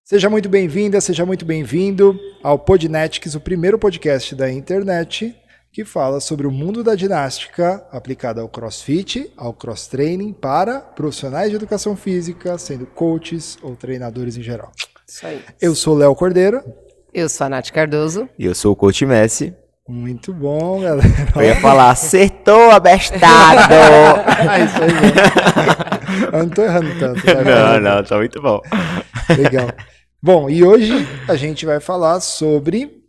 Seja muito bem-vinda, seja muito bem-vindo ao Podnetics, o primeiro podcast da internet que fala sobre o mundo da ginástica aplicada ao CrossFit, ao cross-training para profissionais de educação física, sendo coaches ou treinadores em geral. Isso aí. Eu sou o Léo Cordeiro. Eu sou a Nath Cardoso. E eu sou o Coach Messi. Muito bom, galera. Eu ia falar, acertou, abestado! Isso aí, né? Eu não tô errando tanto. Não, tá muito bom. Legal. Bom, e hoje a gente vai falar sobre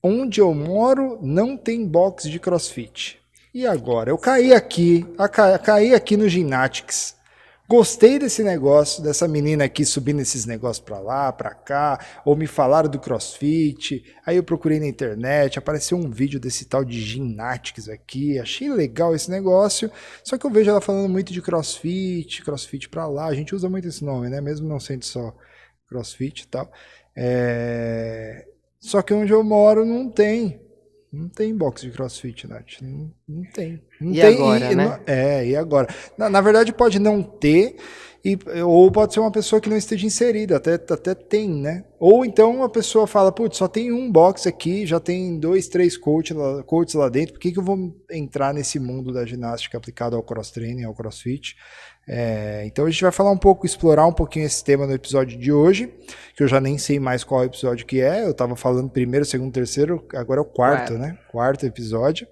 onde eu moro não tem box de CrossFit. E agora? Eu caí aqui no Ginatics. Gostei desse negócio, dessa menina aqui subindo esses negócios pra lá, pra cá, ou me falaram do CrossFit, aí eu procurei na internet, apareceu um vídeo desse tal de Ginatics aqui, achei legal esse negócio, só que eu vejo ela falando muito de CrossFit pra lá, a gente usa muito esse nome, né, mesmo não sendo só CrossFit e tal, só que onde eu moro não tem box de CrossFit, Nath. Não tem. Não e tem, agora, né? E agora? Na verdade, pode não ter, ou pode ser uma pessoa que não esteja inserida, até tem, né? Ou então a pessoa fala, putz, só tem um box aqui, já tem 2, 3 coaches lá dentro, por que eu vou entrar nesse mundo da ginástica aplicada ao cross-training, ao CrossFit? Então a gente vai falar explorar um pouquinho esse tema no episódio de hoje, que eu já nem sei mais qual episódio que é, eu tava falando primeiro, segundo, terceiro, agora é o quarto, né? Quarto episódio.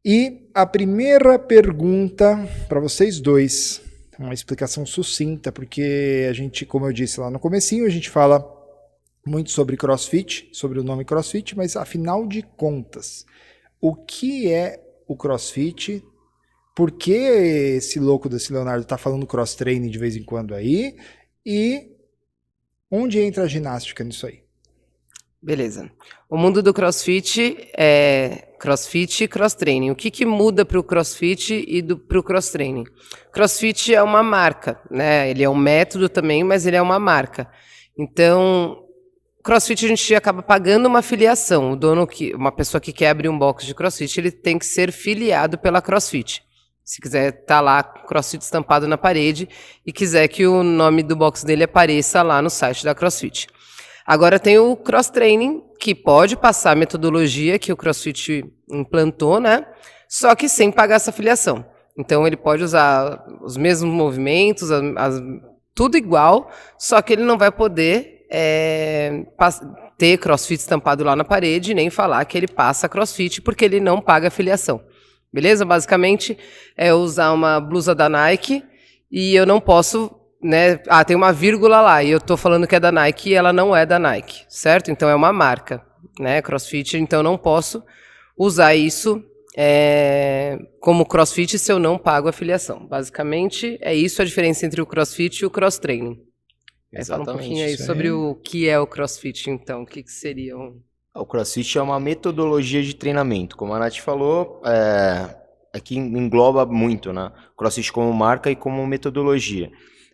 E a primeira pergunta para vocês dois, uma explicação sucinta, porque a gente, como eu disse lá no comecinho, a gente fala muito sobre CrossFit, sobre o nome CrossFit, mas afinal de contas, o que é o CrossFit? Por que esse louco desse Leonardo tá falando cross-training de vez em quando aí? E onde entra a ginástica nisso aí? Beleza. O mundo do CrossFit é CrossFit e cross-training. O que muda para o CrossFit e para o cross-training? CrossFit é uma marca, né? Ele é um método também, mas ele é uma marca. Então, CrossFit a gente acaba pagando uma filiação. O dono, uma pessoa que quer abrir um box de CrossFit, ele tem que ser filiado pela CrossFit. Se quiser estar lá, CrossFit estampado na parede e quiser que o nome do box dele apareça lá no site da CrossFit. Agora tem o cross-training, que pode passar a metodologia que o CrossFit implantou, né? Só que sem pagar essa filiação. Então ele pode usar os mesmos movimentos, tudo igual, só que ele não vai poder ter CrossFit estampado lá na parede, nem falar que ele passa CrossFit, porque ele não paga a filiação. Beleza? Basicamente, é usar uma blusa da Nike e eu não posso, né? Tem uma vírgula lá e eu tô falando que é da Nike e ela não é da Nike, certo? Então é uma marca, né? CrossFit, então eu não posso usar isso como CrossFit se eu não pago a filiação. Basicamente, é isso a diferença entre o CrossFit e o cross-training. Fala um pouquinho aí sobre o que é o CrossFit, então. O que seria O CrossFit é uma metodologia de treinamento. Como a Nath falou, aqui engloba muito, né? CrossFit como marca e como metodologia.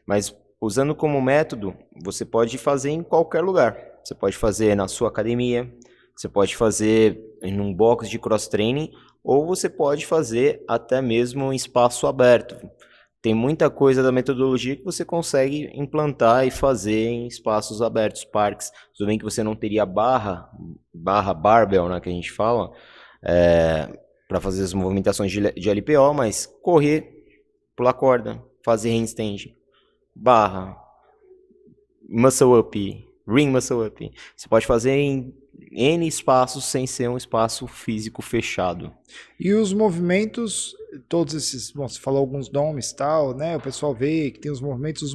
Mas usando como método, você pode fazer em qualquer lugar. Você pode fazer na sua academia, você pode fazer em um box de cross-training, ou você pode fazer até mesmo em espaço aberto. Tem muita coisa da metodologia que você consegue implantar e fazer em espaços abertos, parques. Tudo bem que você não teria barra barbell, né, que a gente fala, para fazer as movimentações de LPO, mas correr, pular corda, fazer handstand, barra, muscle up, ring muscle up. Você pode fazer em N espaços sem ser um espaço físico fechado. E os movimentos, todos esses, bom, você falou alguns nomes e tal, né? O pessoal vê que tem os movimentos,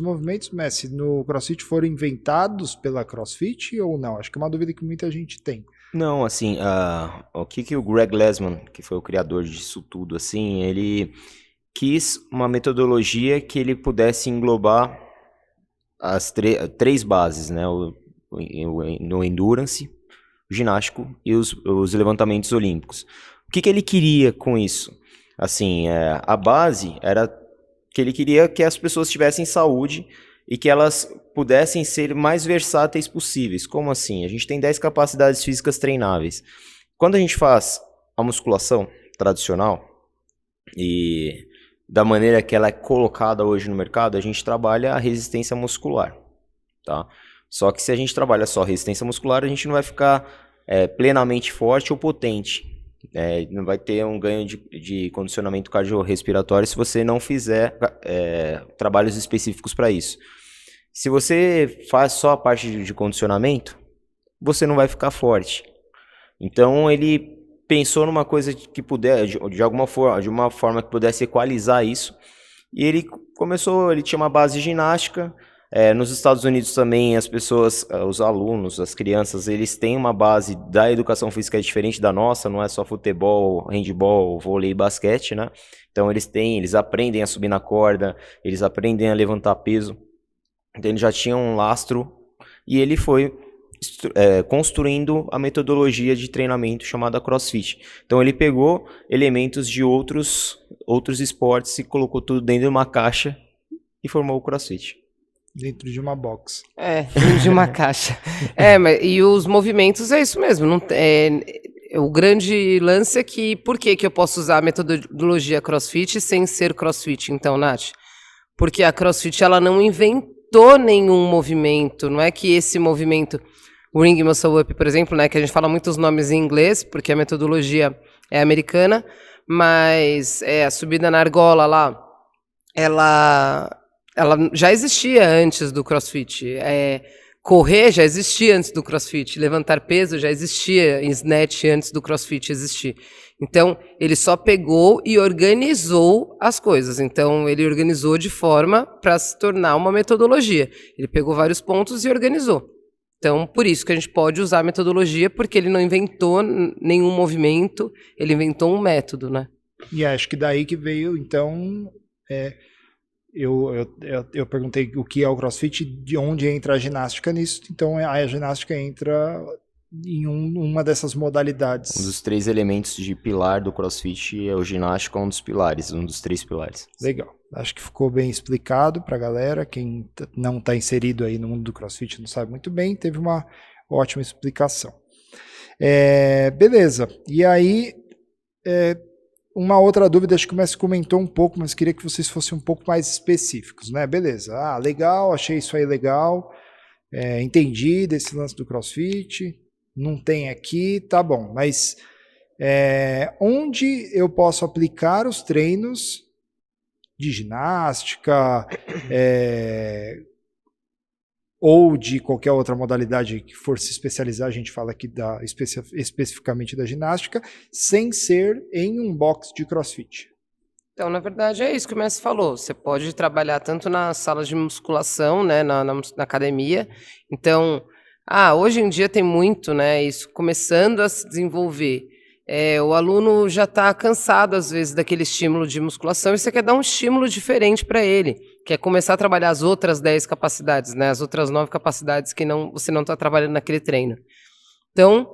Messi, no CrossFit foram inventados pela CrossFit ou não? Acho que é uma dúvida que muita gente tem. Não, assim, o que o Greg Glassman, que foi o criador disso tudo, assim, ele quis uma metodologia que ele pudesse englobar as três bases, né? No endurance, o ginástico e os levantamentos olímpicos. O que ele queria com isso? Assim, a base era que ele queria que as pessoas tivessem saúde e que elas pudessem ser mais versáteis possíveis. Como assim? A gente tem 10 capacidades físicas treináveis. Quando a gente faz a musculação tradicional e da maneira que ela é colocada hoje no mercado, a gente trabalha a resistência muscular. tá? Só que se a gente trabalha só resistência muscular, a gente não vai ficar plenamente forte ou potente. Não vai ter um ganho de condicionamento cardiorrespiratório se você não fizer trabalhos específicos para isso. Se você faz só a parte de condicionamento, você não vai ficar forte. Então ele pensou numa coisa que puder, de uma forma que pudesse equalizar isso, e ele tinha uma base de ginástica. Nos Estados Unidos também as pessoas, os alunos, as crianças, eles têm uma base da educação física diferente da nossa, não é só futebol, handebol, vôlei e basquete, né? Então eles aprendem a subir na corda, eles aprendem a levantar peso, então ele já tinha um lastro, e ele foi construindo a metodologia de treinamento chamada CrossFit. Então ele pegou elementos de outros esportes e colocou tudo dentro de uma caixa e formou o CrossFit. Dentro de uma box. Dentro de uma caixa. E os movimentos é isso mesmo. O grande lance é que, por que eu posso usar a metodologia CrossFit sem ser CrossFit, então, Nath? Porque a CrossFit, ela não inventou nenhum movimento, não é que esse movimento, o Ring Muscle Up, por exemplo, né, que a gente fala muitos nomes em inglês, porque a metodologia é americana, mas a subida na argola lá, ela já existia antes do CrossFit. Correr já existia antes do CrossFit. Levantar peso já existia em snatch antes do CrossFit existir. Então, ele só pegou e organizou as coisas. Então, ele organizou de forma para se tornar uma metodologia. Ele pegou vários pontos e organizou. Então, por isso que a gente pode usar a metodologia, porque ele não inventou nenhum movimento, ele inventou um método, né? E acho que daí que veio, então... Eu perguntei o que é o CrossFit, de onde entra a ginástica nisso. Então a ginástica entra em uma dessas modalidades. Um dos 3 elementos de pilar do CrossFit é o ginástica, um dos pilares, um dos 3 pilares. Legal. Acho que ficou bem explicado para a galera. Quem não está inserido aí no mundo do CrossFit não sabe muito bem. Teve uma ótima explicação. Beleza. E aí... uma outra dúvida, acho que o Messi comentou um pouco, mas queria que vocês fossem um pouco mais específicos, né? Beleza, legal, achei isso aí legal, entendi desse lance do CrossFit, não tem aqui, tá bom, mas onde eu posso aplicar os treinos de ginástica, ou de qualquer outra modalidade que for se especializar, a gente fala aqui especificamente da ginástica, sem ser em um box de CrossFit? Então, na verdade, é isso que o Messi falou. Você pode trabalhar tanto nas salas de musculação, né, na academia. Então, hoje em dia tem muito, né, isso começando a se desenvolver. O aluno já está cansado, às vezes, daquele estímulo de musculação, e você quer dar um estímulo diferente para ele, que é começar a trabalhar as outras 10 capacidades, né, as outras 9 capacidades que você não está trabalhando naquele treino. Então,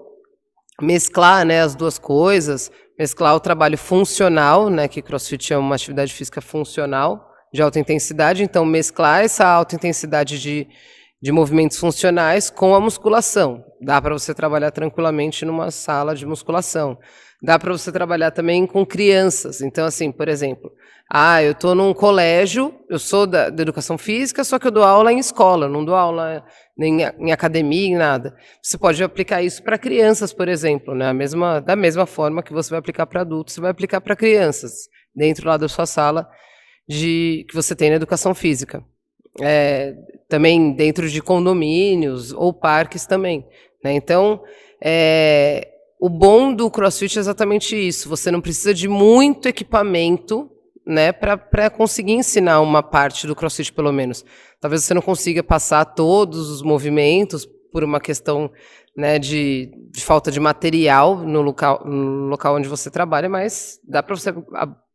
mesclar, né, as duas coisas, mesclar o trabalho funcional, né, que CrossFit é uma atividade física funcional, de alta intensidade, então mesclar essa alta intensidade de movimentos funcionais com a musculação. Dá para você trabalhar tranquilamente numa sala de musculação. Dá para você trabalhar também com crianças. Então, assim, por exemplo, eu estou num colégio, eu sou da educação física, só que eu dou aula em escola, não dou aula nem em academia, em nada. Você pode aplicar isso para crianças, por exemplo, né? Da mesma forma que você vai aplicar para adultos, você vai aplicar para crianças, dentro lá da sua sala que você tem na educação física. Também dentro de condomínios ou parques também, né? Então, o bom do CrossFit é exatamente isso. Você não precisa de muito equipamento, né, para conseguir ensinar uma parte do CrossFit, pelo menos. Talvez você não consiga passar todos os movimentos por uma questão, né, de falta de material no local onde você trabalha, mas dá para você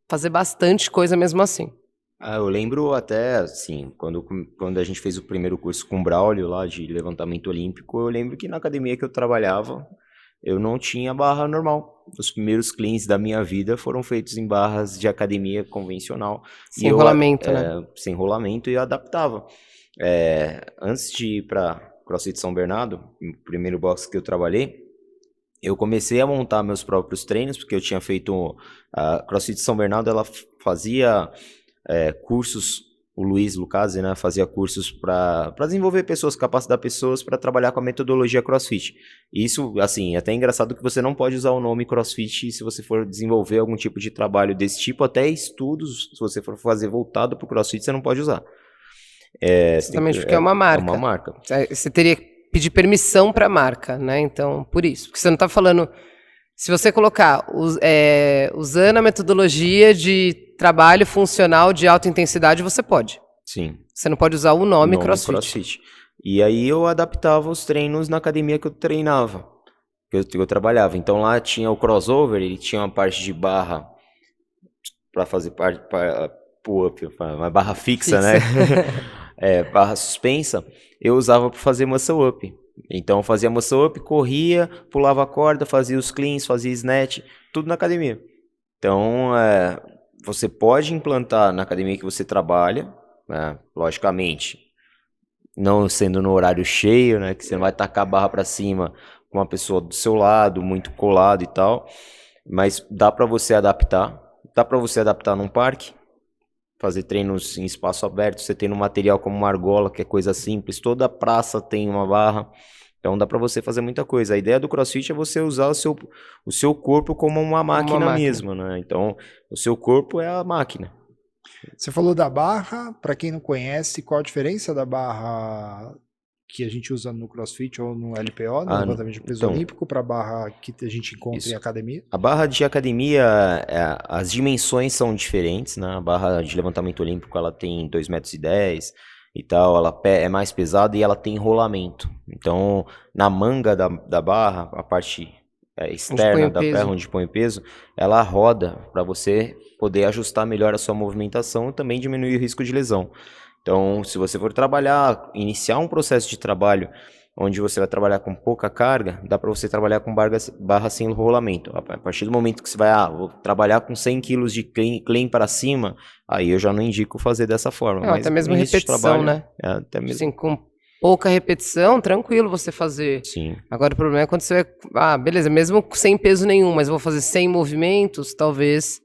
fazer bastante coisa mesmo assim. Eu lembro até, assim, quando a gente fez o primeiro curso com o Braulio lá de levantamento olímpico, eu lembro que na academia que eu trabalhava, eu não tinha barra normal. Os primeiros cleans da minha vida foram feitos em barras de academia convencional. Sem rolamento, né? Sem rolamento, e eu adaptava. Antes de ir para CrossFit São Bernardo, o primeiro box que eu trabalhei, eu comecei a montar meus próprios treinos, porque eu tinha feito a CrossFit São Bernardo, ela fazia cursos o Luiz Lucasi, né, fazia cursos para desenvolver pessoas, capacitar pessoas para trabalhar com a metodologia CrossFit. E isso, assim, é até engraçado que você não pode usar o nome CrossFit se você for desenvolver algum tipo de trabalho desse tipo, até estudos, se você for fazer voltado para o CrossFit, você não pode usar. Exatamente, porque é uma marca. É uma marca. Você teria que pedir permissão para a marca, né? Então, por isso. Porque você não está falando... Se você colocar usando a metodologia de trabalho funcional de alta intensidade, você pode. Sim. Você não pode usar o nome CrossFit. E aí eu adaptava os treinos na academia que eu treinava, que eu trabalhava. Então lá tinha o crossover, ele tinha uma parte de barra para fazer parte pull-up, uma barra fixa, né? Barra suspensa, eu usava para fazer muscle-up. Então eu fazia muscle-up, corria, pulava a corda, fazia os cleans, fazia snatch, tudo na academia. Então você pode implantar na academia que você trabalha, né? Logicamente, não sendo no horário cheio, né? Que você não vai tacar a barra para cima com uma pessoa do seu lado, muito colado e tal. Mas dá para você adaptar. Dá para você adaptar num parque, fazer treinos em espaço aberto. Você tem um material como uma argola, que é coisa simples. Toda praça tem uma barra. Então dá para você fazer muita coisa. A ideia do CrossFit é você usar o seu corpo como uma máquina mesmo, né? Então o seu corpo é a máquina. Você falou da barra, para quem não conhece, qual a diferença da barra que a gente usa no CrossFit ou no LPO, no levantamento de peso olímpico, para a barra que a gente encontra em academia? A barra de academia, as dimensões são diferentes, né? A barra de levantamento olímpico, ela tem 2,10 metros e tal, ela é mais pesada e ela tem rolamento. Então, na manga da barra, a parte externa da perna, onde põe o peso, ela roda para você poder ajustar melhor a sua movimentação e também diminuir o risco de lesão. Então, se você for iniciar um processo de trabalho onde você vai trabalhar com pouca carga, dá para você trabalhar com barra sem rolamento. A partir do momento que você vai, vou trabalhar com 100 kg de clean para cima, aí eu já não indico fazer dessa forma. Mas até mesmo repetição, trabalho, né? Até mesmo. Assim, com pouca repetição, tranquilo você fazer. Sim. Agora o problema é quando você vai, beleza, mesmo sem peso nenhum, mas vou fazer 100 movimentos, talvez,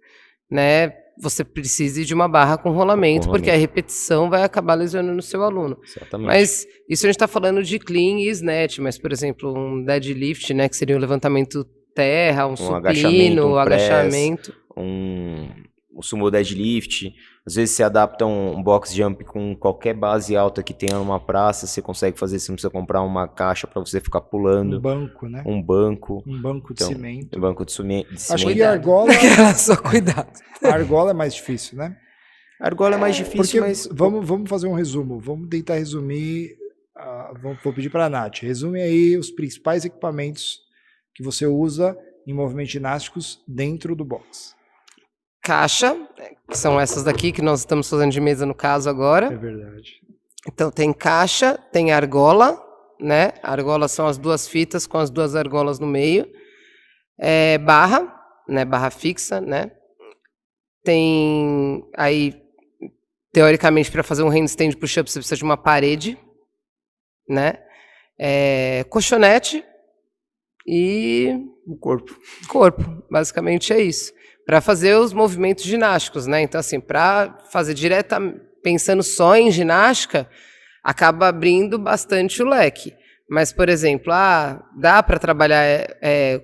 né, você precise de uma barra com rolamento, porque a repetição vai acabar lesionando o seu aluno. Exatamente. Mas isso a gente está falando de clean e snatch, mas, por exemplo, um deadlift, né, que seria um levantamento terra, um supino, agachamento. Um sumo deadlift. Às vezes você adapta um box jump com qualquer base alta que tenha numa praça, você consegue fazer, você não precisa comprar uma caixa para você ficar pulando. Um banco, né? Um banco. Um banco de cimento. Um banco de cimento. Acho que a argola... Só cuidado. A argola é mais difícil, né? A argola é mais difícil, mas... Vamos fazer um resumo. Vamos tentar resumir... vou pedir para a Nath. Resume aí os principais equipamentos que você usa em movimentos ginásticos dentro do box. Caixa, que são essas daqui que nós estamos fazendo de mesa no caso agora. É verdade. Então tem caixa, tem argola, né? Argola são as duas fitas com as duas argolas no meio. Barra, né? Barra fixa, né? Tem aí, teoricamente, para fazer um handstand push-up você precisa de uma parede, né? Colchonete e o corpo. Basicamente é isso. Para fazer os movimentos ginásticos, né? Então, assim, para fazer pensando só em ginástica, acaba abrindo bastante o leque. Mas, por exemplo, dá para trabalhar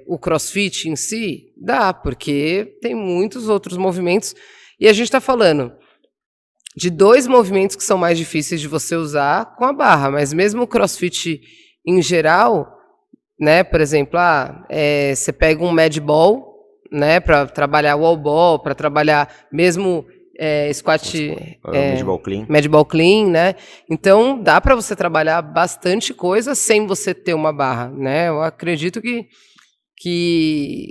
o CrossFit em si? Dá, porque tem muitos outros movimentos. E a gente está falando de 2 movimentos que são mais difíceis de você usar com a barra. Mas mesmo o CrossFit em geral, né? Por exemplo, você pega um Mad Ball, né, para trabalhar wall ball, para trabalhar mesmo squat, Mad Ball clean, né? Então dá para você trabalhar bastante coisa sem você ter uma barra, né? Eu acredito que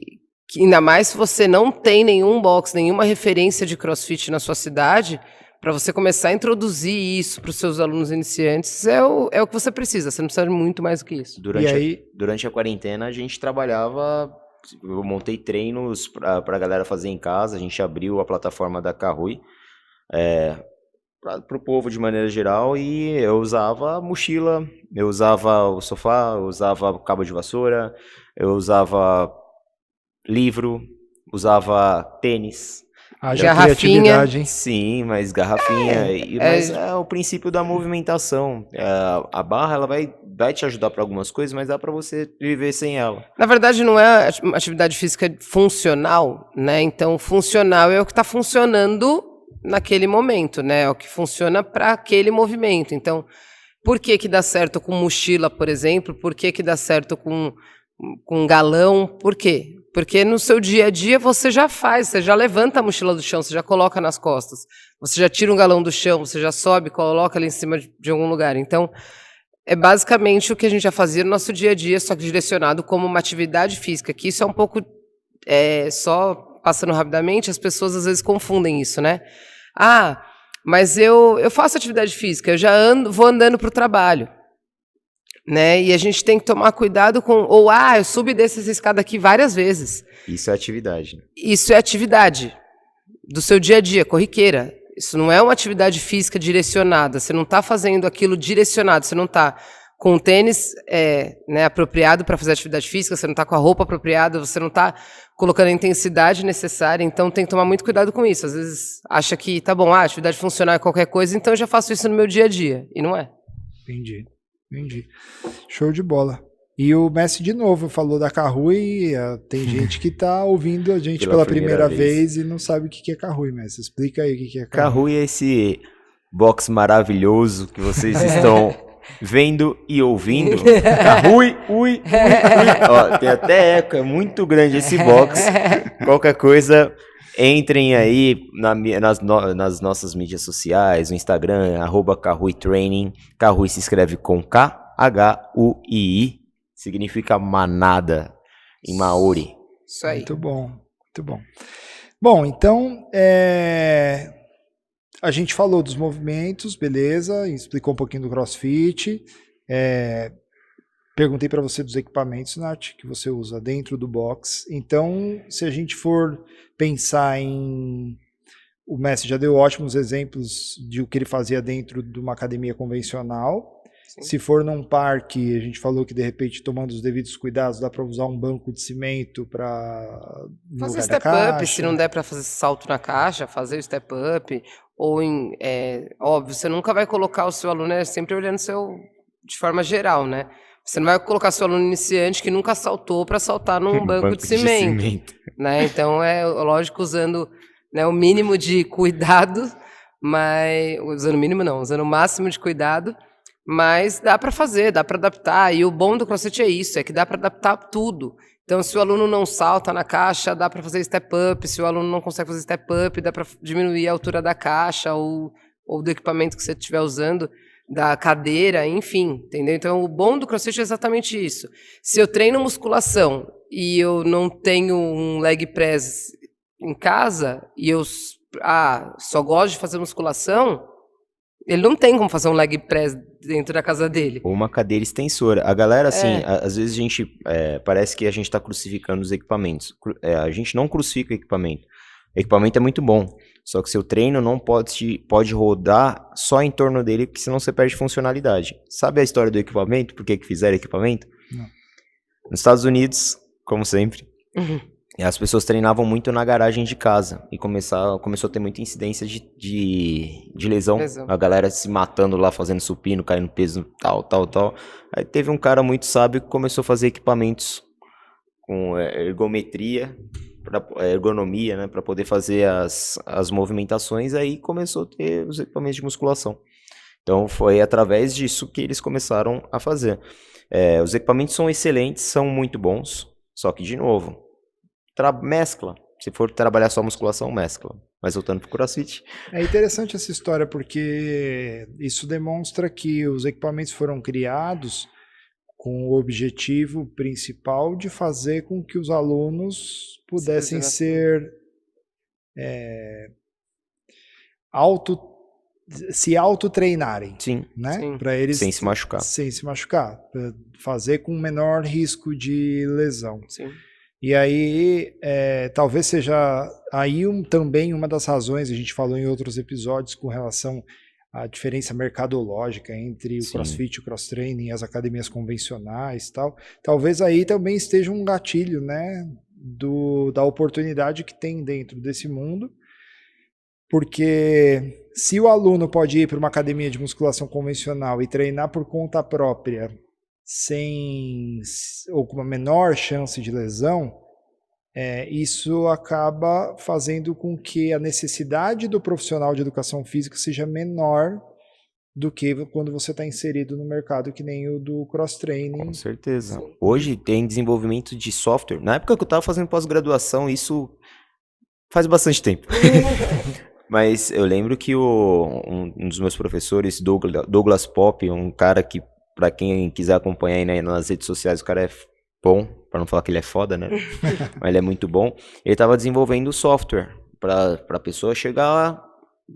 ainda mais se você não tem nenhum box, nenhuma referência de CrossFit na sua cidade, para você começar a introduzir isso para os seus alunos iniciantes é o que você precisa. Você não precisa de muito mais do que isso. Durante a quarentena a gente trabalhava. Eu montei treinos para a galera fazer em casa. A gente abriu a plataforma da Kahoot para o povo de maneira geral, e eu usava a mochila, eu usava o sofá, eu usava o cabo de vassoura, eu usava livro, usava tênis. Haja Garrafinha. criatividade, hein? Sim, mas garrafinha. Mas é o princípio da movimentação. A barra ela vai te ajudar para algumas coisas, mas dá para você viver sem ela. Na verdade, não é atividade física funcional, né? Então, funcional é o que está funcionando naquele momento, né? É o que funciona para aquele movimento. Então, por que que dá certo com mochila, por exemplo? Por que que dá certo com galão? Por quê? Porque no seu dia a dia você já faz, você já levanta a mochila do chão, você já coloca nas costas, você já tira um galão do chão, você já sobe, coloca ali em cima de algum lugar. Então, é basicamente o que a gente já fazia no nosso dia a dia, só que direcionado como uma atividade física, que isso é um pouco, só passando rapidamente, as pessoas às vezes confundem isso, né? Ah, mas eu faço atividade física, eu já vou andando para o trabalho. Né? E a gente tem que tomar cuidado com... Ou, eu subi e desci essa escada aqui várias vezes. Isso é atividade. Né? Isso é atividade do seu dia a dia, corriqueira. Isso não é uma atividade física direcionada. Você não está fazendo aquilo direcionado. Você não está com o tênis apropriado para fazer atividade física, você não está com a roupa apropriada, você não está colocando a intensidade necessária. Então, tem que tomar muito cuidado com isso. Às vezes, acha que, tá bom, atividade funcional é qualquer coisa, então eu já faço isso no meu dia a dia. E não é. Entendi. Show de bola. E o Messi de novo falou da Kahui. Tem gente que tá ouvindo a gente pela primeira vez e não sabe o que é Kahui, Messi. Explica aí o que é Kahui. Kahui é esse box maravilhoso que vocês estão vendo e ouvindo. Kahui, ui. Ó, tem até eco, é muito grande esse box. Qualquer coisa, entrem aí nas nossas mídias sociais, no Instagram, @KahuiTraining. Kahui se escreve com K-H-U-I-I, significa manada em Maori. Isso aí. Muito bom, muito bom. Bom, então, a gente falou dos movimentos, beleza, explicou um pouquinho do CrossFit. Perguntei para você dos equipamentos, Nath, que você usa dentro do box. Então, se a gente for pensar em... O Messi já deu ótimos exemplos de o que ele fazia dentro de uma academia convencional. Sim. Se for num parque, a gente falou que, de repente, tomando os devidos cuidados, dá para usar um banco de cimento para fazer step-up, se não der para fazer salto na caixa, fazer o step-up. Ou, óbvio, você nunca vai colocar o seu aluno sempre olhando de forma geral, né? Você não vai colocar seu aluno iniciante que nunca saltou para saltar num banco de cimento. Né? Então, lógico, usando o mínimo de cuidado, mas... Usando o mínimo não, usando o máximo de cuidado, mas dá para fazer, dá para adaptar. E o bom do CrossFit é isso, é que dá para adaptar tudo. Então, se o aluno não salta na caixa, dá para fazer step-up. Se o aluno não consegue fazer step-up, dá para diminuir a altura da caixa ou do equipamento que você estiver usando, da cadeira, enfim, entendeu? Então, o bom do CrossFit é exatamente isso. Se eu treino musculação e eu não tenho um leg press em casa e eu só gosto de fazer musculação, ele não tem como fazer um leg press dentro da casa dele. Ou uma cadeira extensora. A galera, assim, às vezes a gente... parece que a gente tá crucificando os equipamentos. A gente não crucifica o equipamento. O equipamento é muito bom. Só que seu treino não pode rodar só em torno dele, porque senão você perde funcionalidade. Sabe a história do equipamento? Por que fizeram equipamento? Não. Nos Estados Unidos, como sempre, as pessoas treinavam muito na garagem de casa. E começou a ter muita incidência de lesão. A galera se matando lá, fazendo supino, caindo peso, tal. Aí teve um cara muito sábio que começou a fazer equipamentos com ergonomia, né, para poder fazer as movimentações. Aí começou a ter os equipamentos de musculação. Então foi através disso que eles começaram a fazer. Os equipamentos são excelentes, são muito bons, só que, de novo, mescla. Se for trabalhar só musculação, mescla. Mas voltando para o CrossFit. É interessante essa história, porque isso demonstra que os equipamentos foram criados com o objetivo principal de fazer com que os alunos pudessem se autotreinarem. Sim. Né? Sim. Para eles sem se machucar. Sem se machucar. Fazer com menor risco de lesão. Sim. E aí, talvez seja aí também uma das razões, a gente falou em outros episódios com relação à diferença mercadológica entre o CrossFit, o cross-training e as academias convencionais e tal. Talvez aí também esteja um gatilho, né, da oportunidade que tem dentro desse mundo Porque se o aluno pode ir para uma academia de musculação convencional e treinar por conta própria, ou com uma menor chance de lesão, isso acaba fazendo com que a necessidade do profissional de educação física seja menor do que quando você está inserido no mercado que nem o do cross-training. Com certeza. Hoje tem desenvolvimento de software. Na época que eu estava fazendo pós-graduação, isso faz bastante tempo. Mas eu lembro que um dos meus professores, Douglas Pop, um cara que, para quem quiser acompanhar aí, né, nas redes sociais, o cara é bom, para não falar que ele é foda, né? Mas ele é muito bom. Ele estava desenvolvendo software para a pessoa chegar lá.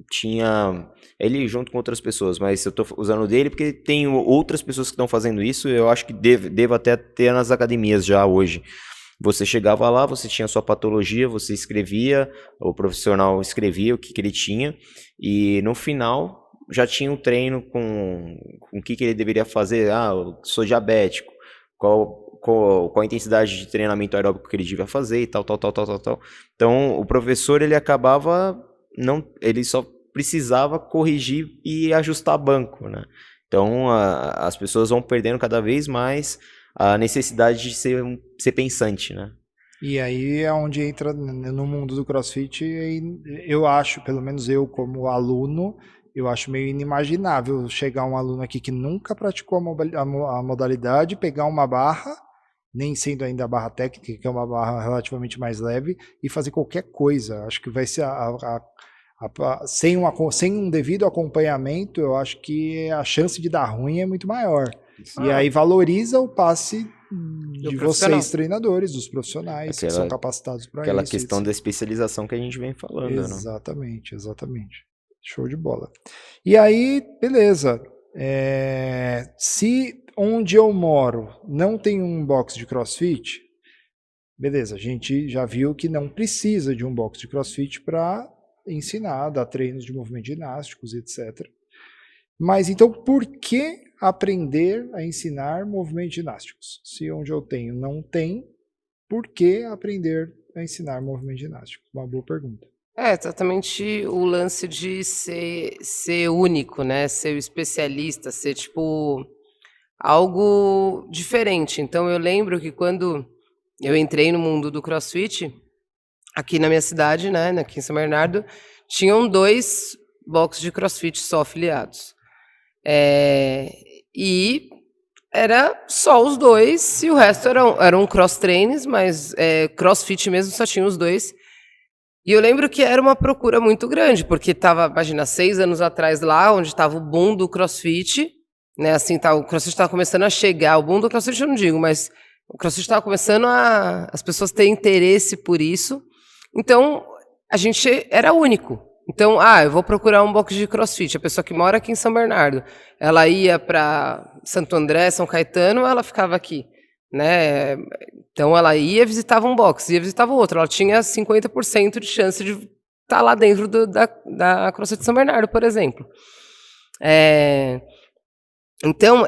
Tinha ele junto com outras pessoas, mas eu estou usando o dele porque tem outras pessoas que estão fazendo isso. Eu acho que devo até ter nas academias já hoje. Você chegava lá, você tinha sua patologia, você escrevia, o profissional escrevia o que ele tinha, e no final já tinha um treino com o que ele deveria fazer. Ah, eu sou diabético, qual a intensidade de treinamento aeróbico que ele devia fazer e tal. Então, o professor, ele acabava, ele só precisava corrigir e ajustar banco, né? Então, as pessoas vão perdendo cada vez mais a necessidade de ser pensante, né? E aí é onde entra no mundo do CrossFit, eu acho, pelo menos eu como aluno, eu acho meio inimaginável chegar um aluno aqui que nunca praticou a modalidade, pegar uma barra, nem sendo ainda a barra técnica, que é uma barra relativamente mais leve, e fazer qualquer coisa. Acho que vai ser sem um devido acompanhamento, eu acho que a chance de dar ruim é muito maior. E aí valoriza o passe de vocês, treinadores, dos profissionais que são capacitados para isso. Aquela questão da especialização que a gente vem falando. Exatamente, exatamente. Show de bola. E aí, beleza. Se onde eu moro não tem um box de CrossFit, beleza, a gente já viu que não precisa de um box de CrossFit para ensinar, dar treinos de movimentos ginásticos, etc. Mas então, por que aprender a ensinar movimentos ginásticos? Se onde eu tenho não tem, por que aprender a ensinar movimentos ginásticos? Uma boa pergunta. É exatamente o lance de ser único, né? Ser o especialista, ser tipo algo diferente. Então eu lembro que quando eu entrei no mundo do CrossFit, aqui na minha cidade, né, aqui em São Bernardo, tinham 2 boxes de CrossFit só afiliados. E era só os 2 e o resto eram cross-trains, mas CrossFit mesmo só tinha os 2. E eu lembro que era uma procura muito grande, porque estava, imagina, 6 anos atrás lá, onde estava o boom do CrossFit, né, assim, o CrossFit estava começando a chegar, o boom do CrossFit eu não digo, mas o CrossFit estava começando as pessoas terem interesse por isso, então a gente era único. Então, eu vou procurar um box de CrossFit. A pessoa que mora aqui em São Bernardo, ela ia para Santo André, São Caetano, ela ficava aqui, né? Então, ela ia, visitava um box, ia, visitava o outro. Ela tinha 50% de chance de estar lá dentro da CrossFit São Bernardo, por exemplo. Então,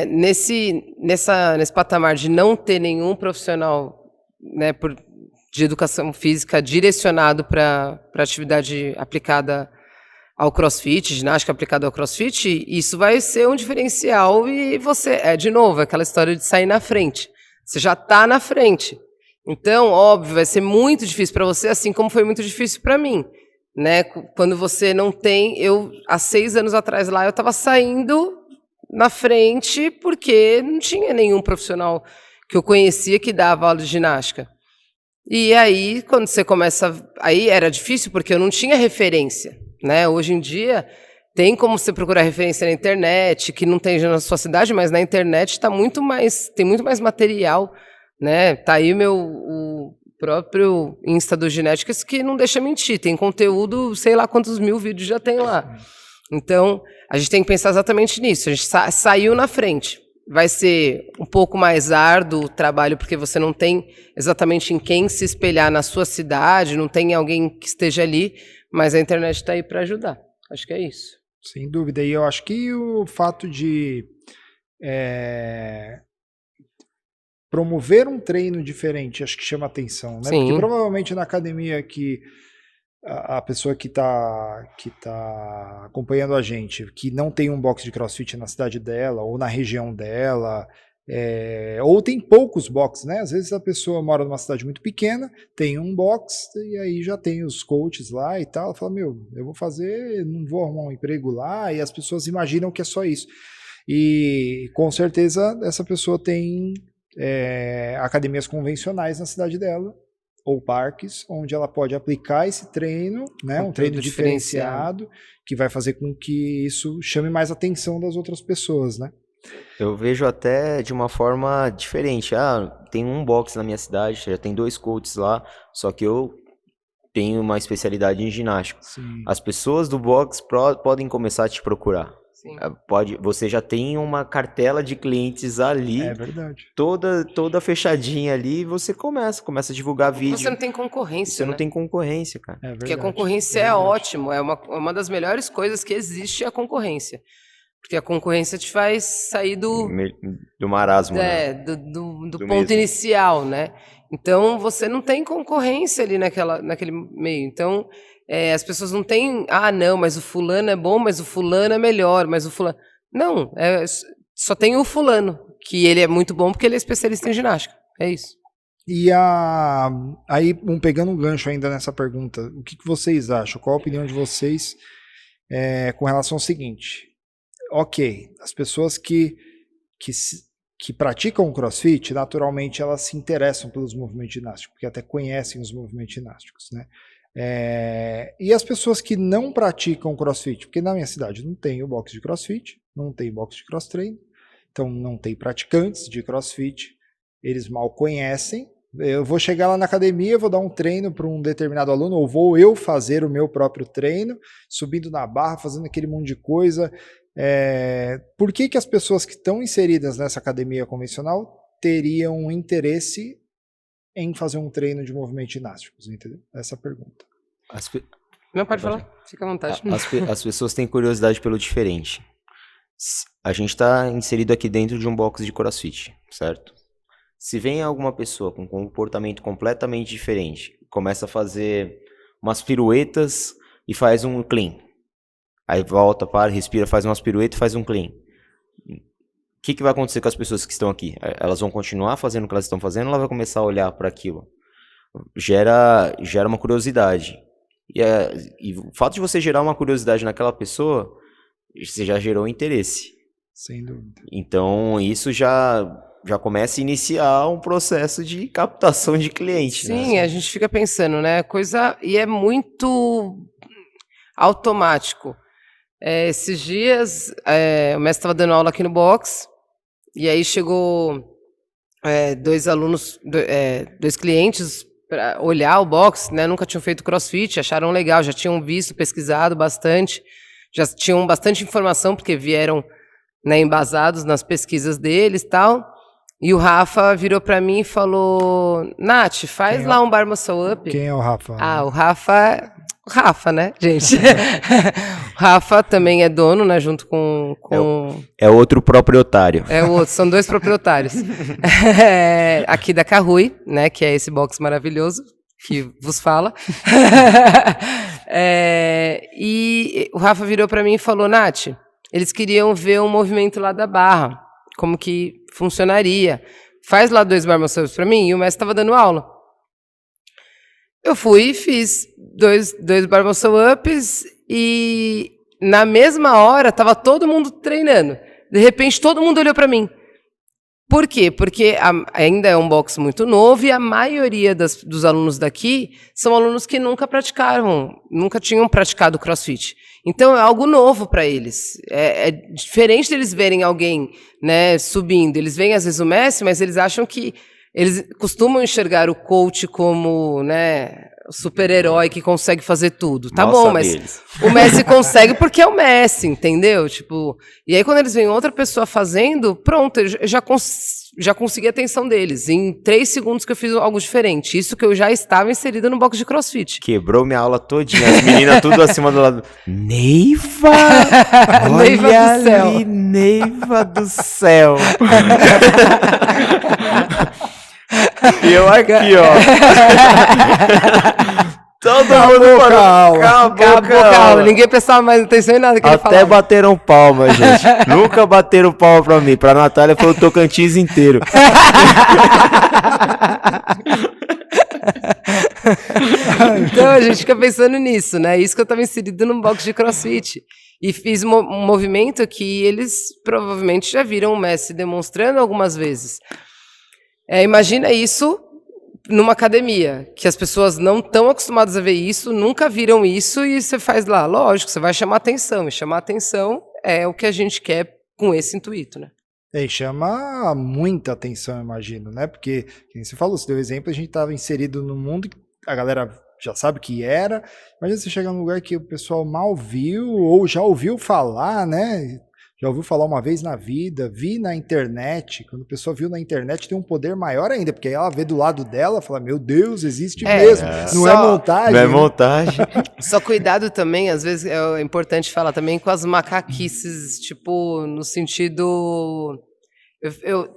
nesse patamar de não ter nenhum profissional, né, de educação física direcionado para atividade aplicada ao CrossFit, ginástica aplicada ao CrossFit, isso vai ser um diferencial e você, de novo, aquela história de sair na frente. Você já está na frente. Então, óbvio, vai ser muito difícil para você, assim como foi muito difícil para mim, né? Quando você não tem... há 6 anos atrás lá, eu estava saindo na frente porque não tinha nenhum profissional que eu conhecia que dava aula de ginástica. E aí, quando você começa... Aí era difícil porque eu não tinha referência, né? Hoje em dia, tem como você procurar referência na internet, que não tem na sua cidade, mas na internet tem muito mais material, né? Tá aí o próprio Insta do Genéticas, que não deixa mentir. Tem conteúdo, sei lá quantos mil vídeos já tem lá. Então, a gente tem que pensar exatamente nisso. A gente saiu na frente. Vai ser um pouco mais árduo o trabalho, porque você não tem exatamente em quem se espelhar na sua cidade, não tem alguém que esteja ali, mas a internet está aí para ajudar. Acho que é isso. Sem dúvida. E eu acho que o fato de promover um treino diferente, acho que chama atenção, né? Sim. Porque provavelmente na academia que a pessoa que tá acompanhando a gente, que não tem um box de CrossFit na cidade dela ou na região dela, ou tem poucos boxes, né? Às vezes a pessoa mora numa cidade muito pequena, tem um box e aí já tem os coaches lá e tal. Ela fala, meu, eu vou fazer, não vou arrumar um emprego lá, e as pessoas imaginam que é só isso. E com certeza essa pessoa tem academias convencionais na cidade dela, ou parques, onde ela pode aplicar esse treino, né, um treino diferenciado, que vai fazer com que isso chame mais a atenção das outras pessoas, né? Eu vejo até de uma forma diferente. Tem um box na minha cidade, já tem 2 coaches lá, só que eu tenho uma especialidade em ginástica. Sim. As pessoas do box podem começar a te procurar. Sim. Você já tem uma cartela de clientes ali, É verdade. toda fechadinha ali, e você começa a divulgar vídeo. Você não tem concorrência, Você não né? tem concorrência, cara. É verdade. Porque a concorrência é ótimo, é uma das melhores coisas que existe, a concorrência. Porque a concorrência te faz sair do marasmo, né? do ponto mesmo. inicial, né? Então, você não tem concorrência ali naquele meio. Então, as pessoas não têm, não, mas o fulano é bom, mas o fulano é melhor, mas o fulano... Não, só tem o fulano, que ele é muito bom porque ele é especialista em ginástica. É isso. E aí, pegando um gancho ainda nessa pergunta, o que vocês acham? Qual a opinião de vocês com relação ao seguinte? Ok, as pessoas que praticam o CrossFit, naturalmente elas se interessam pelos movimentos ginásticos, porque até conhecem os movimentos ginásticos, né? E as pessoas que não praticam CrossFit, porque na minha cidade não tem o box de CrossFit, não tem box de cross-train, então não tem praticantes de CrossFit, eles mal conhecem. Eu vou chegar lá na academia, vou dar um treino para um determinado aluno, ou vou eu fazer o meu próprio treino, subindo na barra, fazendo aquele monte de coisa. Por que as pessoas que estão inseridas nessa academia convencional teriam interesse em fazer um treino de movimentos ginásticos, entendeu? Essa é a pergunta. Não, pode falar, fica à vontade. As pessoas têm curiosidade pelo diferente. A gente está inserido aqui dentro de um box de CrossFit, certo? Se vem alguma pessoa com um comportamento completamente diferente, começa a fazer umas piruetas e faz um clean. Aí volta, para, respira, faz umas piruetas e faz um clean. O que vai acontecer com as pessoas que estão aqui? Elas vão continuar fazendo o que elas estão fazendo ou ela vai começar a olhar para aquilo? Gera uma curiosidade. E o fato de você gerar uma curiosidade naquela pessoa, você já gerou interesse. Sem dúvida. Então, isso já começa a iniciar um processo de captação de cliente. Sim, né? a gente fica pensando, né? E é muito automático. Esses dias, o mestre estava dando aula aqui no box, e aí chegou 2 alunos, 2 clientes para olhar o box, né? Nunca tinham feito CrossFit, acharam legal, já tinham visto, pesquisado bastante, já tinham bastante informação, porque vieram, né, embasados nas pesquisas deles e tal. E o Rafa virou para mim e falou: Nath, faz lá um bar muscle up. Quem é o Rafa? O Rafa... O Rafa, né, gente? O Rafa também é dono, né, junto com... É outro proprietário. É o outro, são 2 proprietários. Aqui da Carrui, né, que é esse box maravilhoso que vos fala. E o Rafa virou para mim e falou: Nath, eles queriam ver um movimento lá da barra, como que funcionaria. Faz lá 2 bar muscle ups para mim, e o mestre estava dando aula. Eu fui e fiz 2 bar muscle ups e na mesma hora estava todo mundo treinando. De repente todo mundo olhou para mim. Por quê? Porque ainda é um box muito novo e a maioria dos alunos daqui são alunos que nunca tinham praticado CrossFit. Então é algo novo para eles. É diferente deles verem alguém, né, subindo. Eles veem às vezes o Messi, mas eles acham que eles costumam enxergar o coach como, né, o super-herói que consegue fazer tudo. Tá bom, mas o Messi consegue porque é o Messi, entendeu? Tipo, e aí quando eles veem outra pessoa fazendo, pronto, eu já consegui a atenção deles. Em 3 segundos que eu fiz algo diferente. Isso que eu já estava inserida no box de CrossFit. Quebrou minha aula todinha. As meninas tudo acima do lado. Neiva! Neiva do céu. Ali, Neiva do céu. E eu aqui, ó. Todo mundo parou. Acabou a aula. Ninguém prestava mais atenção em nada que ele falava. Até bateram palma, gente. Nunca bateram palma pra mim. Pra Natália foi o Tocantins inteiro. Então a gente fica pensando nisso, né? Isso que eu estava inserido num box de CrossFit. E fiz um movimento que eles provavelmente já viram o Messi demonstrando algumas vezes. Imagina isso numa academia, que as pessoas não estão acostumadas a ver isso, nunca viram isso, e você faz lá. Lógico, você vai chamar atenção. E chamar atenção é o que a gente quer com esse intuito, né? E chama muita atenção, eu imagino, né? Porque, como você falou, você deu exemplo, a gente estava inserido no mundo que a galera já sabe o que era. Imagina você chegar num lugar que o pessoal mal viu ou já ouviu falar, né? Já ouviu falar uma vez na vida, vi na internet. Quando a pessoa viu na internet, tem um poder maior ainda, porque aí ela vê do lado dela e fala, meu Deus, existe mesmo. Não é montagem. Não é montagem. Só cuidado também, às vezes é importante falar também com as macaquices, tipo, no sentido...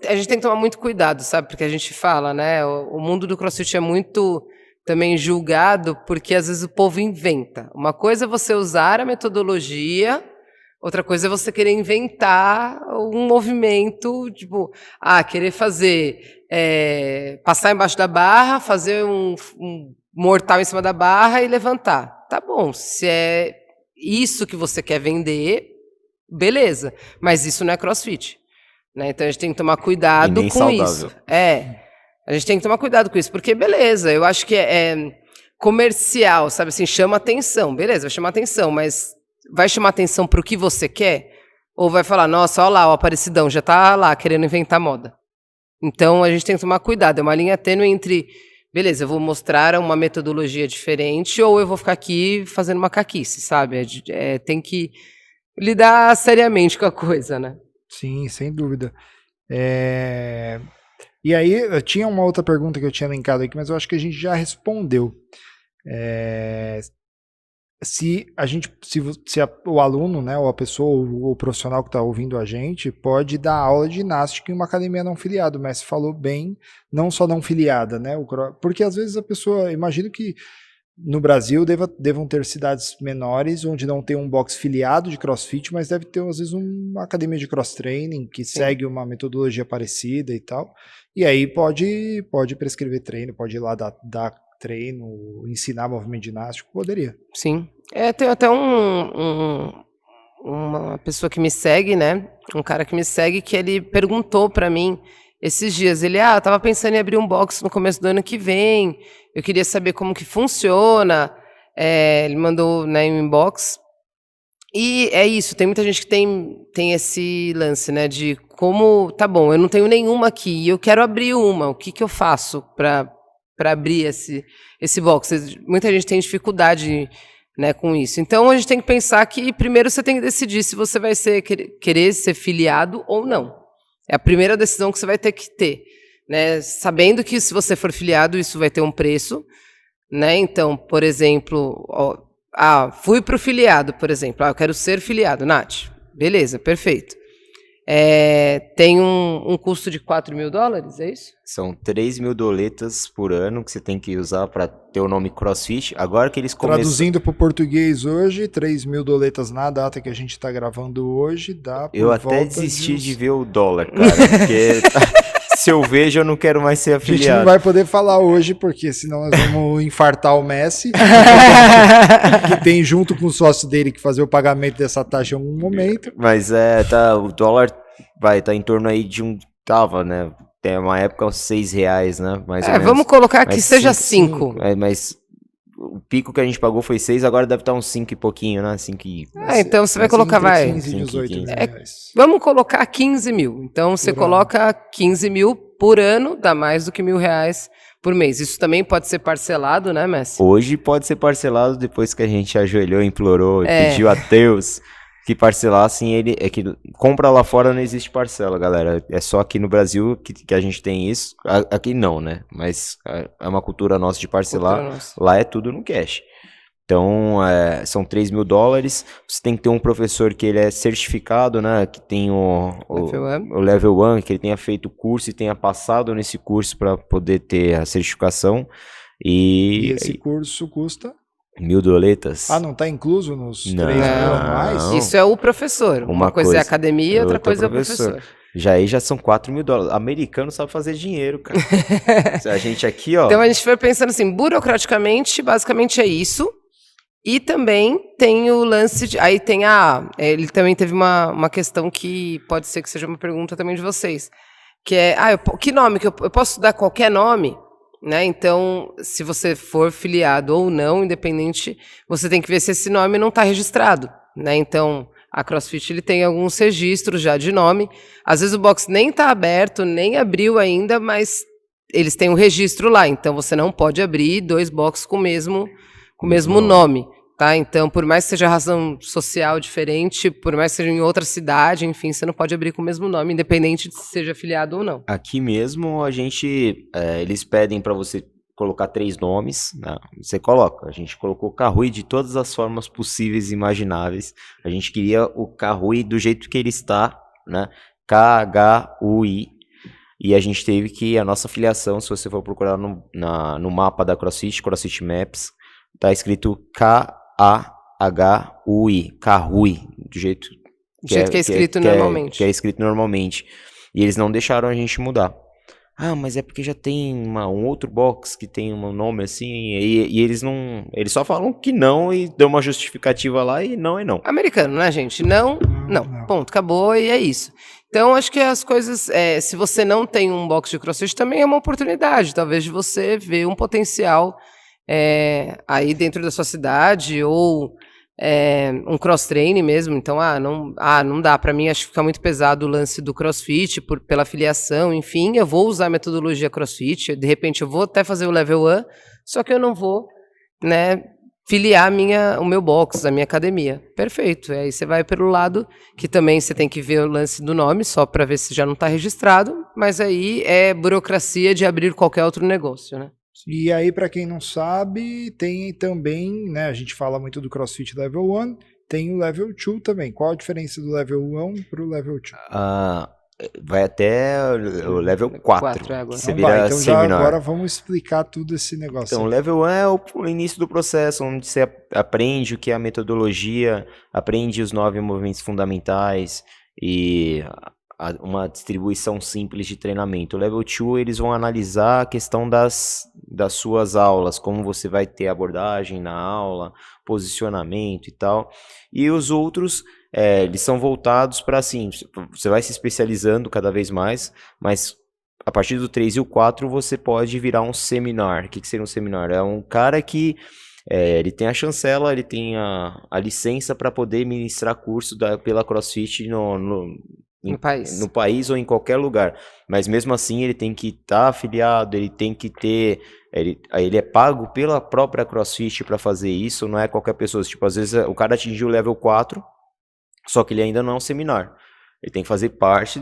a gente tem que tomar muito cuidado, sabe? Porque a gente fala, né? O mundo do CrossFit é muito também julgado, porque às vezes o povo inventa. Uma coisa é você usar a metodologia... Outra coisa é você querer inventar um movimento, tipo, querer fazer, passar embaixo da barra, fazer um mortal em cima da barra e levantar. Tá bom, se é isso que você quer vender, beleza, mas isso não é CrossFit, né? Então a gente tem que tomar cuidado com saudável. Isso. A gente tem que tomar cuidado com isso, porque beleza, eu acho que é comercial, sabe assim, chama atenção, beleza, vai chamar atenção, mas... Vai chamar atenção para o que você quer? Ou vai falar, nossa, olha lá, o Aparecidão já está lá querendo inventar moda? Então, a gente tem que tomar cuidado. É uma linha tênue entre, beleza, eu vou mostrar uma metodologia diferente ou eu vou ficar aqui fazendo macaquice, sabe? Tem que lidar seriamente com a coisa, né? Sim, sem dúvida. E aí, eu tinha uma outra pergunta que eu tinha linkado aqui, mas eu acho que a gente já respondeu. Se o aluno, né, ou a pessoa, ou o profissional que está ouvindo a gente, pode dar aula de ginástica em uma academia não filiada, mas falou bem, não só não filiada, né? Porque às vezes a pessoa, imagino que no Brasil devam ter cidades menores onde não tem um box filiado de CrossFit, mas deve ter às vezes uma academia de cross training que segue uma metodologia parecida e tal. E aí pode prescrever treino, pode ir lá dar treino, ensinar movimento ginástico, poderia. Sim. Tem até uma pessoa que me segue, né? Um cara que me segue, que ele perguntou pra mim esses dias. Ele, eu tava pensando em abrir um box no começo do ano que vem. Eu queria saber como que funciona. Ele mandou, né, um inbox. E é isso, tem muita gente que tem esse lance, né? De como, tá bom, eu não tenho nenhuma aqui e eu quero abrir uma. O que eu faço para abrir esse box? Muita gente tem dificuldade, né, com isso. Então, a gente tem que pensar que primeiro você tem que decidir se você vai querer ser filiado ou não. É a primeira decisão que você vai ter que ter, né? Sabendo que se você for filiado, isso vai ter um preço, né? Então, por exemplo, fui para o filiado, por exemplo. Eu quero ser filiado, Nath. Beleza, perfeito. Tem um custo de $4.000, é isso? São 3.000 doletas por ano que você tem que usar para ter o nome CrossFit. Agora que eles começam... Traduzindo para o português hoje, 3.000 doletas na data que a gente está gravando hoje, dá por Eu até desisti de ver o dólar, cara, porque se eu vejo eu não quero mais ser afiliado. A gente não vai poder falar hoje, porque senão nós vamos infartar o Messi, que tem junto com o sócio dele que fazer o pagamento dessa taxa em algum momento. Mas o dólar vai estar em torno aí de tava, né? Tem uma época uns R$6, né? Mais ou menos. Vamos colocar que seja 5. Mas o pico que a gente pagou foi 6, agora deve estar uns 5 e pouquinho, né? 5 e... então você vai colocar, 15 e 18 mil reais. Vamos colocar 15 mil. Então você coloca 15 mil por ano, dá mais do que R$1.000 por mês. Isso também pode ser parcelado, né, Messi? Hoje pode ser parcelado depois que a gente ajoelhou, implorou e pediu a Deus que parcelassem ele. É que compra lá fora não existe parcela, galera. É só aqui no Brasil que a gente tem isso. Aqui não, né? Mas é uma cultura nossa de parcelar. Lá é tudo no cash. Então, são $3.000. Você tem que ter um professor que ele é certificado, né? Que tem o Level 1, que ele tenha feito o curso e tenha passado nesse curso para poder ter a certificação. E esse curso custa? 1.000 doletas. Ah, não tá incluso nos Não. 3 mil anuais? Não. Isso é o professor. Uma coisa é a academia, outra coisa é o professor. Já são 4.000 dólares. Americano sabe fazer dinheiro, cara. A gente aqui, ó. Então a gente foi pensando assim, burocraticamente, basicamente é isso. E também tem o lance de. Aí tem ele também teve uma questão que pode ser que seja uma pergunta também de vocês. Que é, que nome? Que eu posso dar qualquer nome? Né? Então, se você for filiado ou não, independente, você tem que ver se esse nome não está registrado. Né? Então, a CrossFit ele tem alguns registros já de nome. Às vezes o box nem está aberto, nem abriu ainda, mas eles têm um registro lá. Então, você não pode abrir 2 boxes com o mesmo nome. Tá? Então, por mais que seja razão social diferente, por mais que seja em outra cidade, enfim, você não pode abrir com o mesmo nome, independente de se seja afiliado ou não. Aqui mesmo, eles pedem para você colocar 3 nomes, né? Você coloca. A gente colocou Kahui de todas as formas possíveis e imagináveis. A gente queria o Kahui do jeito que ele está, né? K-H-U-I. E a gente teve que, a nossa filiação, se você for procurar no mapa da CrossFit Maps, tá escrito K-A-H-U-I, Kahui, do jeito que é escrito normalmente. Que é escrito normalmente. E eles não deixaram a gente mudar. Ah, mas é porque já tem um outro box que tem um nome assim, e eles não. Eles só falam que não e dão uma justificativa lá e não é não. Americano, né, gente? Não. Ponto, acabou e é isso. Então, acho que as coisas. Se você não tem um box de CrossFit, também é uma oportunidade, talvez, de você ver um potencial aí dentro da sua cidade ou um cross-training mesmo. Então, não dá. Para mim, acho que fica muito pesado o lance do CrossFit pela filiação. Enfim, eu vou usar a metodologia CrossFit. De repente, eu vou até fazer o Level 1, só que eu não vou, né, filiar o meu box, a minha academia. Perfeito. Aí você vai pelo lado que também você tem que ver o lance do nome, só para ver se já não está registrado. Mas aí é burocracia de abrir qualquer outro negócio, né? E aí, para quem não sabe, tem também, né, a gente fala muito do CrossFit Level 1, tem o Level 2 também. Qual a diferença do Level 1 para o Level 2? Vai até o Level 4, que você vira então seminar. Agora vamos explicar tudo esse negócio. Então, o Level 1 é o início do processo, onde você aprende o que é a metodologia, aprende os 9 movimentos fundamentais e uma distribuição simples de treinamento. O Level 2, eles vão analisar a questão das suas aulas, como você vai ter abordagem na aula, posicionamento e tal. E os outros, eles são voltados para, assim, você vai se especializando cada vez mais, mas a partir do 3 e o 4 você pode virar um seminar. O que seria um seminar? É um cara que ele tem a chancela, ele tem a licença para poder ministrar curso pela CrossFit no país ou em qualquer lugar, mas mesmo assim ele tem que estar afiliado, ele tem que ter, ele é pago pela própria CrossFit para fazer isso, não é qualquer pessoa, tipo, às vezes o cara atingiu o level 4, só que ele ainda não é um seminar, ele tem que fazer parte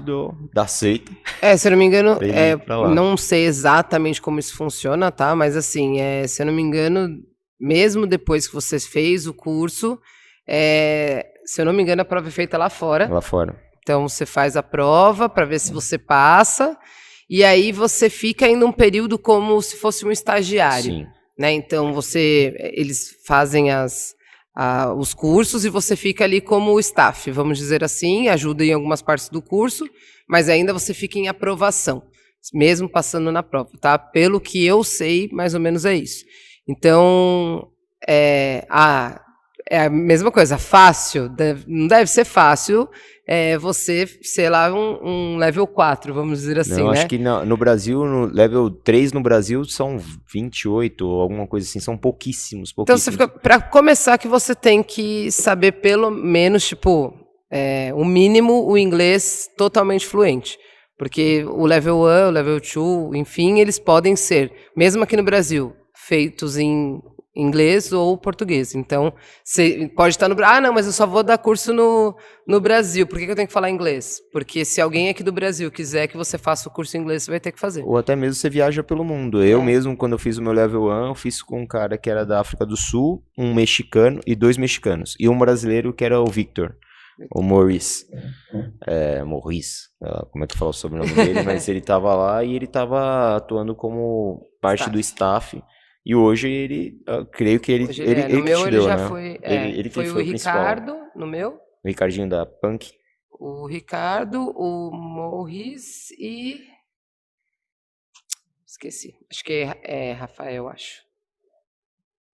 da seita. Se eu não me engano, não sei exatamente como isso funciona, tá, mas assim, se eu não me engano, mesmo depois que você fez o curso, se eu não me engano, a prova é feita lá fora. Lá fora. Então, você faz a prova para ver se você passa, e aí você fica ainda um período como se fosse um estagiário. Sim. Né? Então, eles fazem os cursos e você fica ali como staff, vamos dizer assim, ajuda em algumas partes do curso, mas ainda você fica em aprovação, mesmo passando na prova, tá? Pelo que eu sei, mais ou menos é isso. Então, é a mesma coisa, fácil, não deve ser fácil você, sei lá, um level 4, vamos dizer assim, não, né? Acho que no Brasil, no level 3 no Brasil são 28 ou alguma coisa assim, são pouquíssimos. Então, para começar que você tem que saber pelo menos, tipo, o mínimo, o inglês totalmente fluente. Porque o level 1, o level 2, enfim, eles podem ser, mesmo aqui no Brasil, feitos em inglês ou português. Então, você pode estar no Brasil. Não, mas eu só vou dar curso no Brasil. Por que eu tenho que falar inglês? Porque se alguém aqui do Brasil quiser que você faça o curso em inglês, você vai ter que fazer. Ou até mesmo você viaja pelo mundo. Eu mesmo, quando eu fiz o meu level 1, eu fiz com um cara que era da África do Sul, um mexicano e 2 mexicanos. E um brasileiro que era o Victor. O Maurice. Maurice. Como é que fala o sobrenome dele? Mas ele estava lá e ele estava atuando como parte do staff. E hoje eu creio que ele, Hoje ele, no ele que meu te ele deu, já né? foi. Ele que Foi o foi o principal. Ricardo, no meu. O Ricardinho da Punk. O Ricardo, o Morris e. Esqueci. Acho que é Rafael, acho.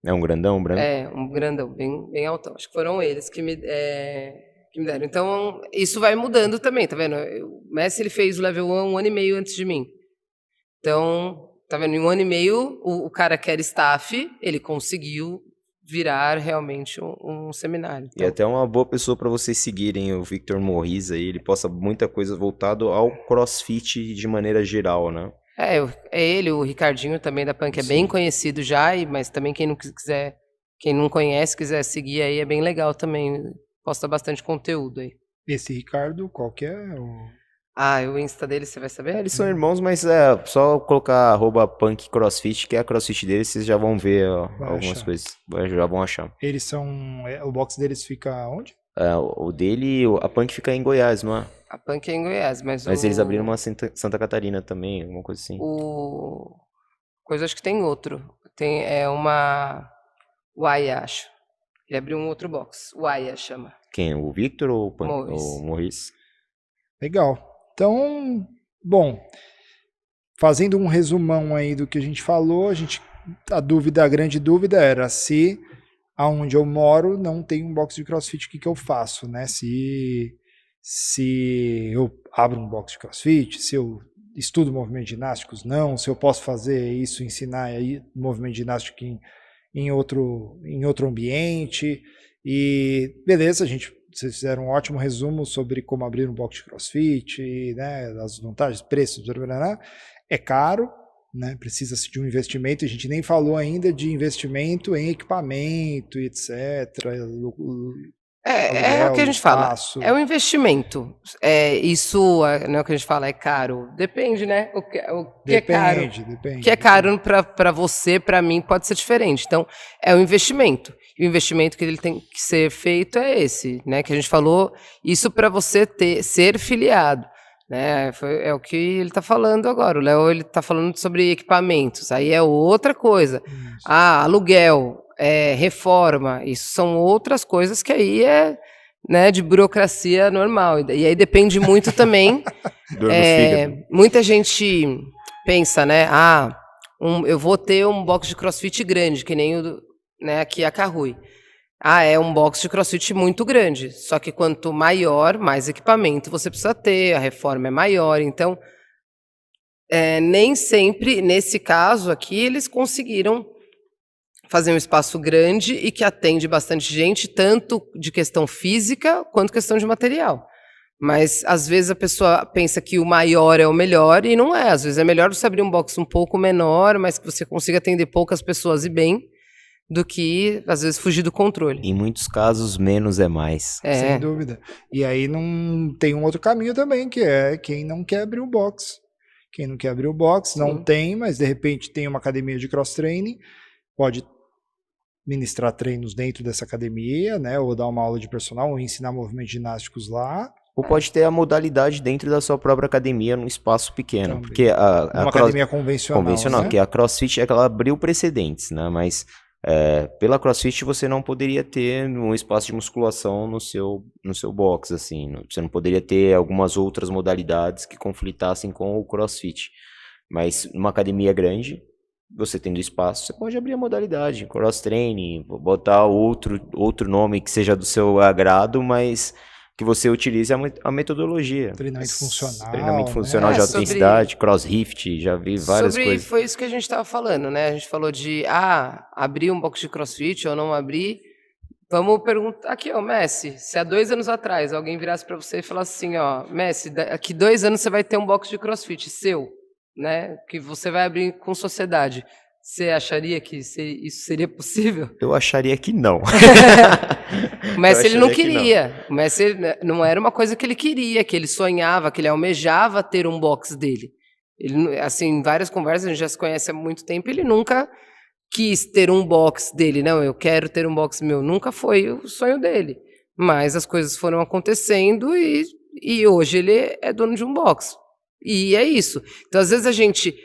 É um grandão, um branco. É, um grandão, bem altão. Acho que foram eles que me deram. Então, isso vai mudando também, tá vendo? O Messi ele fez o level 1 um ano e meio antes de mim. Então, tá vendo? Em um ano e meio, o cara que era staff, ele conseguiu virar realmente um seminário. E Então, até uma boa pessoa para vocês seguirem, o Victor Morris aí, ele posta muita coisa voltado ao CrossFit de maneira geral, né? é ele, o Ricardinho também da Punk é bem conhecido já, mas também quem não conhece, quiser seguir aí, é bem legal também. Posta bastante conteúdo aí. Esse Ricardo, qual que é? O Insta dele, você vai saber? Eles são irmãos, mas é só colocar @punk crossfit, que é a crossfit deles, vocês já vão ver algumas achar. coisas, já vão achar. Eles são... O box deles fica onde? O dele, a Punk fica em Goiás, não é? A Punk é em Goiás, mas Eles abriram uma Santa Catarina também, alguma coisa assim. Coisa, acho que tem outro. Tem uma Uaia, acho. Ele abriu um outro box. Uaia chama. Quem? O Victor ou Morris. o Morris? Legal. Então, bom, fazendo um resumão aí do que a gente falou, a grande dúvida era se aonde eu moro não tem um box de CrossFit, o que eu faço, né? Se eu abro um box de CrossFit, se eu estudo movimentos ginásticos, não, se eu posso fazer isso, ensinar aí movimento ginástico em outro ambiente. E beleza, vocês fizeram um ótimo resumo sobre como abrir um box de CrossFit, né, as vantagens, preços, é caro, né, precisa-se de um investimento, a gente nem falou ainda de investimento em equipamento, etc. É o que a gente fala, é um investimento. Isso não é o que a gente fala, é caro. Depende, né? O que é caro. Depende. O que é caro para você, para mim, pode ser diferente. Então, é um investimento. E o investimento que ele tem que ser feito é esse, né? Que a gente falou, isso para você ser filiado. Né? É o que ele está falando agora. O Léo ele está falando sobre equipamentos. Aí é outra coisa. Isso. Aluguel. Reforma, isso são outras coisas que aí né, de burocracia normal. E aí depende muito também. Muita gente pensa, né? Eu vou ter um box de CrossFit grande, que nem né, aqui a Carrui. É um box de CrossFit muito grande. Só que quanto maior, mais equipamento você precisa ter, a reforma é maior. Então, nem sempre, nesse caso aqui, eles conseguiram fazer um espaço grande e que atende bastante gente, tanto de questão física quanto questão de material. Mas, às vezes, a pessoa pensa que o maior é o melhor e não é. Às vezes é melhor você abrir um box um pouco menor, mas que você consiga atender poucas pessoas e bem, do que, às vezes, fugir do controle. Em muitos casos, menos é mais. Sem dúvida. E aí não tem um outro caminho também, que é quem não quer abrir o box. Quem não quer abrir o box, não tem, mas de repente tem uma academia de cross-training, pode ministrar treinos dentro dessa academia, né, ou dar uma aula de personal, ou ensinar movimentos ginásticos lá. Ou pode ter a modalidade dentro da sua própria academia, num espaço pequeno. Também. Porque uma academia convencional, né? Que a CrossFit ela abriu precedentes, né? Mas pela CrossFit você não poderia ter um espaço de musculação no seu box, assim. Você não poderia ter algumas outras modalidades que conflitassem com o CrossFit. Mas numa academia grande, você tendo espaço, você pode abrir a modalidade, cross-training, botar outro nome que seja do seu agrado, mas que você utilize a metodologia. Treinamento funcional, de alta intensidade, cross-rift, já vi várias coisas. Foi isso que a gente estava falando, né? A gente falou de, abrir um box de CrossFit ou não abrir. Vamos perguntar aqui, Messi, se há 2 anos atrás alguém virasse para você e falasse assim, Messi, daqui 2 anos você vai ter um box de CrossFit seu, né, que você vai abrir com sociedade. Você acharia que isso seria possível? Eu acharia que não. O Messi ele não queria. O Messi não era uma coisa que ele queria, que ele sonhava, que ele almejava ter um box dele. Ele, assim, em várias conversas, a gente já se conhece há muito tempo, ele nunca quis ter um box dele. Não, eu quero ter um box meu. Nunca foi o sonho dele. Mas as coisas foram acontecendo e hoje ele é dono de um box. E é isso. Então, às vezes, a gente,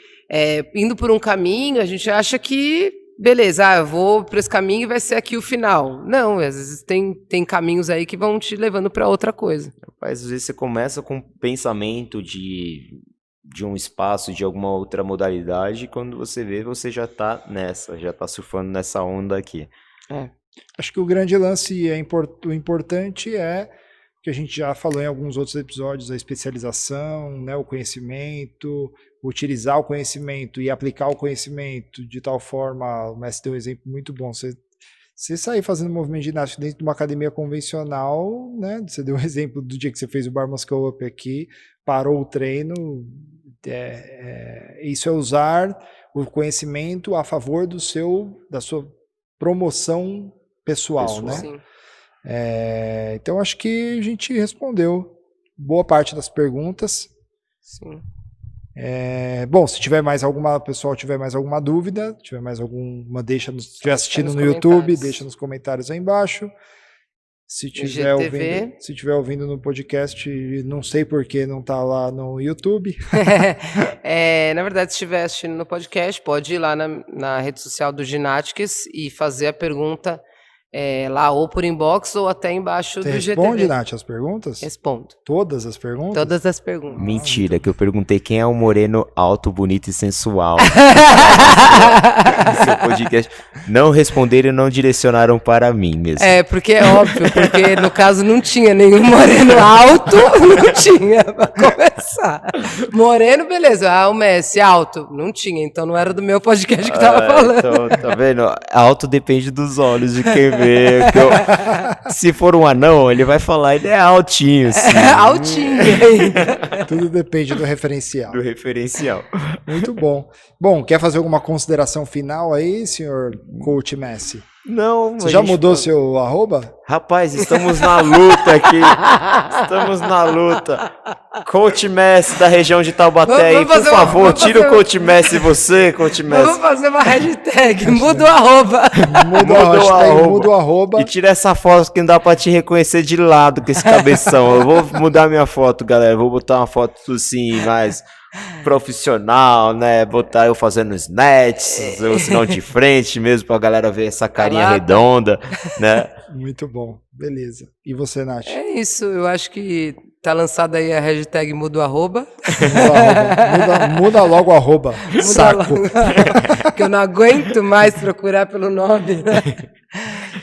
indo por um caminho, a gente acha que beleza, eu vou para esse caminho e vai ser aqui o final. Não, às vezes tem caminhos aí que vão te levando para outra coisa. Rapaz, às vezes você começa com um pensamento de um espaço, de alguma outra modalidade, e quando você vê, você já tá já tá surfando nessa onda aqui. Acho que o grande lance, o importante é, que a gente já falou em alguns outros episódios, a especialização, né, o conhecimento, utilizar o conhecimento e aplicar o conhecimento de tal forma, o mestre deu um exemplo muito bom, você sair fazendo movimento de ginástica dentro de uma academia convencional, né, você deu um exemplo do dia que você fez o Bar Muscle Up aqui, parou o treino, isso é usar o conhecimento a favor da sua promoção pessoal, né? Sim. Então acho que a gente respondeu boa parte das perguntas. Sim. Bom, se tiver mais alguma, pessoal tiver mais alguma dúvida, tiver mais alguma, estiver assistindo no YouTube, deixa nos comentários aí embaixo. Se tiver ouvindo no podcast, não sei por que não tá lá no YouTube. Na verdade, se estiver assistindo no podcast, pode ir lá na rede social do Ginatics e fazer a pergunta lá ou por inbox ou até embaixo do GTV. Responde, Nath, as perguntas? Respondo. Todas as perguntas? Todas as perguntas. Mentira, que eu perguntei quem é o moreno alto, bonito e sensual. Seu podcast. Não responderam e não direcionaram para mim mesmo. Porque é óbvio, porque no caso não tinha nenhum moreno alto, não tinha, pra começar. Moreno, beleza, o Messi, alto, não tinha, então não era do meu podcast que tava falando. Então, tá vendo? Alto depende dos olhos de quem vê. Se for um anão, ele vai falar, ele é altinho. Sim. Altinho ainda. Tudo depende do referencial. Do referencial. Muito bom. Bom, quer fazer alguma consideração final aí, senhor Coach Messi? Não. Você já mudou seu @? Rapaz, estamos na luta aqui. Estamos na luta. Coach Messi da região de Taubaté aí, por favor, tira o Coach Messi você, Coach Messi. Vamos fazer uma hashtag, muda o @. Muda o @. E tira essa foto que não dá pra te reconhecer de lado com esse cabeção. Eu vou mudar minha foto, galera. Vou botar uma foto assim, mais profissional, né? Botar eu fazendo snatches, ou se não de frente mesmo, pra galera ver essa carinha redonda, né? Muito bom, beleza. E você, Nath? É isso, eu acho que tá lançada aí a hashtag muda o @. Muda logo o @. Saco. Que eu não aguento mais procurar pelo nome, né?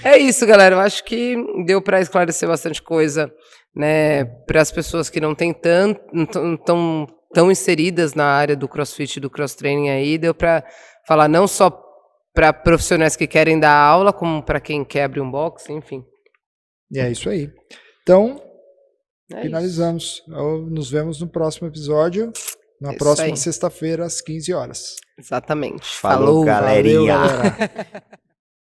É isso, galera. Eu acho que deu para esclarecer bastante coisa, né? Para as pessoas que não têm tão inseridas na área do CrossFit e do cross-training aí, deu para falar não só para profissionais que querem dar aula, como para quem quer abrir um box, enfim. E é isso aí. Então, finalizamos. Nos vemos no próximo episódio, na próxima sexta-feira, às 15 horas. Exatamente. Falou, galerinha. Valeu, galera.